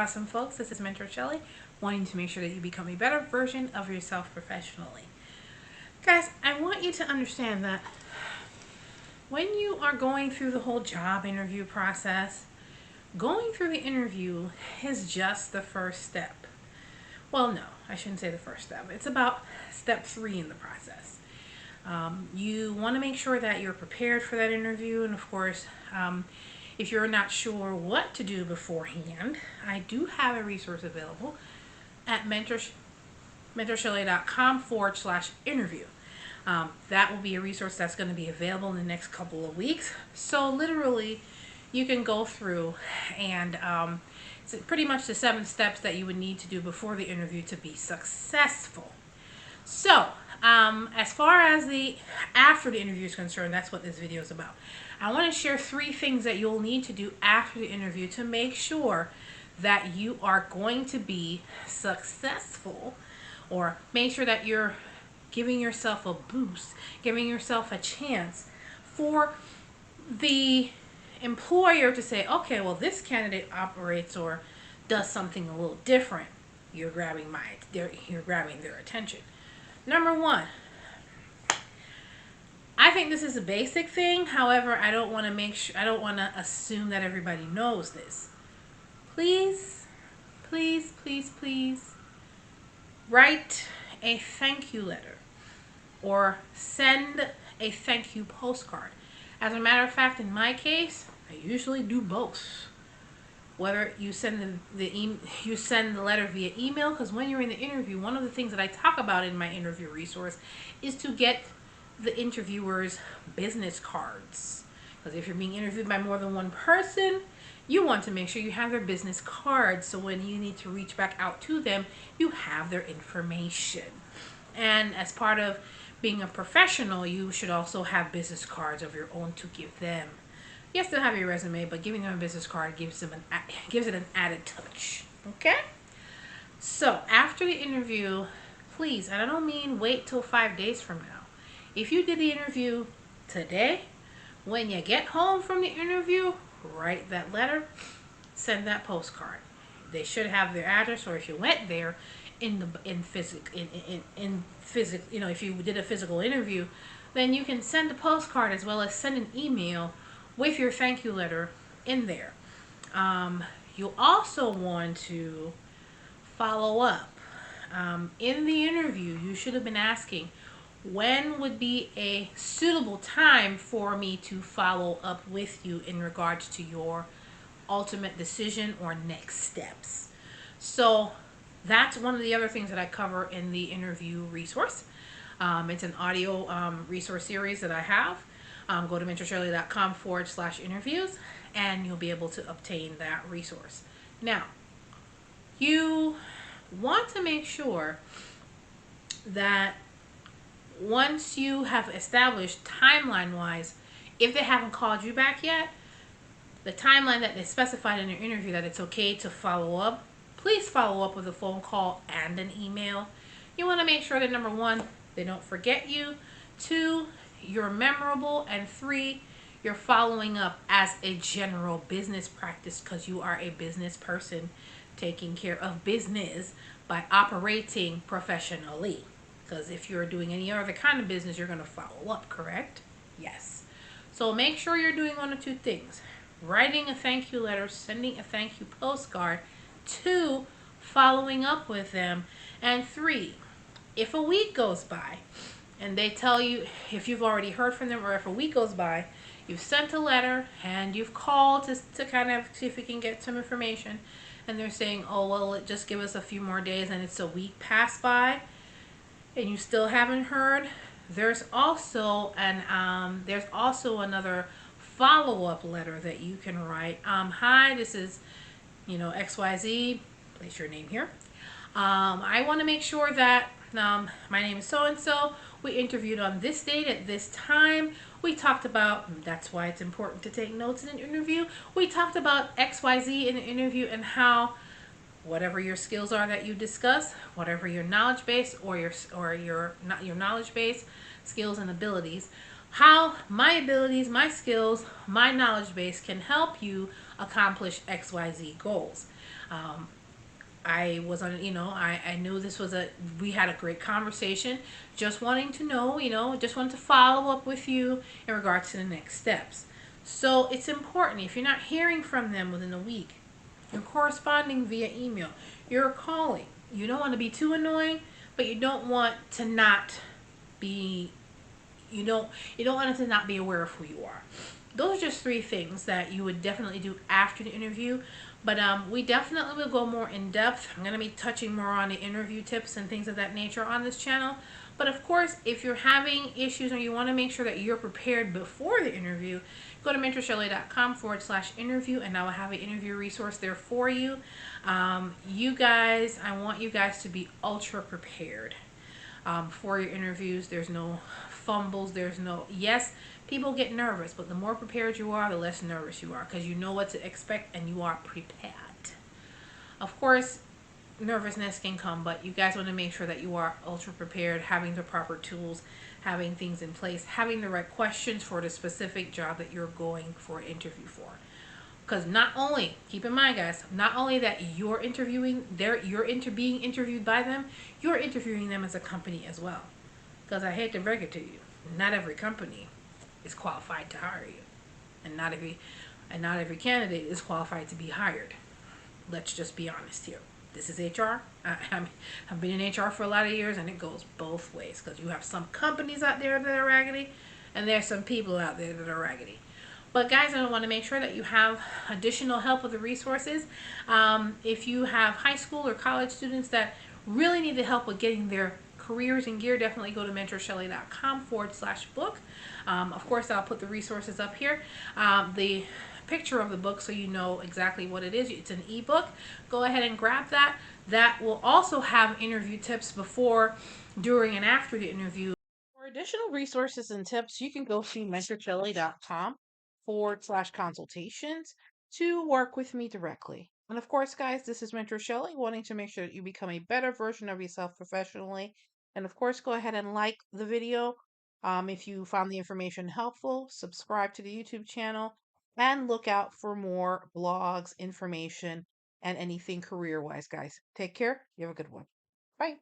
awesome folks. This is Mentor Shelly, wanting to make sure that you become a better version of yourself professionally. Guys, I want you to understand that when you are going through the whole job interview process, going through the interview is just the first step. Well, no, I shouldn't say the first step. It's about step 3 in the process. You want to make sure that you're prepared for that interview, and of course, if you're not sure what to do beforehand, I do have a resource available at mentorshelly.com/interview. That will be a resource that's going to be available in the next couple of weeks. So literally, you can go through and it's pretty much the 7 steps that you would need to do before the interview to be successful. So, as far as the after the interview is concerned, that's what this video is about. I want to share 3 things that you'll need to do after the interview to make sure that you are going to be successful, or make sure that you're giving yourself a boost, giving yourself a chance for the employer to say, okay, well, this candidate operates or does something a little different. You're grabbing their attention. Number 1, I think this is a basic thing. However, I don't want to assume that everybody knows this. Please, please, please, please write a thank you letter or send a thank you postcard. As a matter of fact, in my case, I usually do both. Whether you send you send the letter via email, because when you're in the interview, one of the things that I talk about in my interview resource is to get the interviewer's business cards. Because if you're being interviewed by more than one person, you want to make sure you have their business cards, so when you need to reach back out to them, you have their information. And as part of being a professional, you should also have business cards of your own to give them. You still have your resume, but giving them a business card gives it an added touch. Okay? So after the interview, please, and I don't mean wait till 5 days from now. If you did the interview today, when you get home from the interview, write that letter, send that postcard. They should have their address, or if you went there if you did a physical interview, then you can send a postcard as well as send an email with your thank you letter in there. You'll also want to follow up. In the interview, you should have been asking, when would be a suitable time for me to follow up with you in regards to your ultimate decision or next steps? So that's one of the other things that I cover in the interview resource. It's an audio resource series that I have. Go to mentorshelly.com/interviews and you'll be able to obtain that resource. Now, you want to make sure that once you have established timeline-wise, if they haven't called you back yet, the timeline that they specified in your interview that it's okay to follow up, please follow up with a phone call and an email. You want to make sure that, number 1, they don't forget you. 2, you're memorable, and 3, you're following up as a general business practice, because you are a business person taking care of business by operating professionally. Because if you're doing any other kind of business, you're going to follow up, correct? Yes. So make sure you're doing one of 2 things: writing a thank you letter, sending a thank you postcard. 2, following up with them. And 3, if a week goes by and they tell you, if you've already heard from them, or if a week goes by, you've sent a letter and you've called to kind of see if we can get some information, and they're saying, oh, well, just give us a few more days, and it's a week passed by and you still haven't heard, there's also another follow-up letter that you can write. Hi, this is XYZ, place your name here. I want to make sure that my name is so-and-so. We interviewed on this date at this time. We talked about, that's why it's important to take notes in an interview. We talked about XYZ in an interview, and how whatever your skills are that you discuss, whatever your knowledge base or your knowledge base, skills and abilities, how my abilities, my skills, my knowledge base can help you accomplish XYZ goals. I was on, I knew this was we had a great conversation. Just wanting to know, just wanted to follow up with you in regards to the next steps. So it's important if you're not hearing from them within a week, you're corresponding via email, you're calling. You don't want to be too annoying, but you don't want to not be you don't want it to not be aware of who you are. Those are just three things that you would definitely do after the interview. But we definitely will go more in depth. I'm going to be touching more on the interview tips and things of that nature on this channel. But of course, if you're having issues or you want to make sure that you're prepared before the interview, go to mentorshelley.com/interview and I will have an interview resource there for you. You guys, I want you guys to be ultra prepared for your interviews. There's no fumbles. There's no, yes, people get nervous, but the more prepared you are, the less nervous you are because you know what to expect and you are prepared. Of course, nervousness can come, but you guys want to make sure that you are ultra prepared, having the proper tools, having things in place, having the right questions for the specific job that you're going for an interview for. Because not only, keep in mind, guys, not only that you're interviewing, being interviewed by them, you're interviewing them as a company as well. Because I hate to break it to you, not every company is qualified to hire you, and not every candidate is qualified to be hired. Let's just be honest here. This is HR. I've been in HR for a lot of years, and it goes both ways. Because you have some companies out there that are raggedy, and there's some people out there that are raggedy. But guys, I want to make sure that you have additional help with the resources. If you have high school or college students that really need the help with getting their careers in gear, definitely go to mentorshelley.com/book. Of course, I'll put the resources up here. The picture of the book so you know exactly what it is. It's an ebook. Go ahead and grab that. That will also have interview tips before, during, and after the interview. For additional resources and tips, you can go to mentorshelley.com/consultations to work with me directly. And of course, guys, this is Mentor Shelley, wanting to make sure that you become a better version of yourself professionally. And of course, go ahead and like the video if you found the information helpful. Subscribe to the YouTube channel and look out for more blogs, information, and anything career wise, guys. Take care. You have a good one. Bye.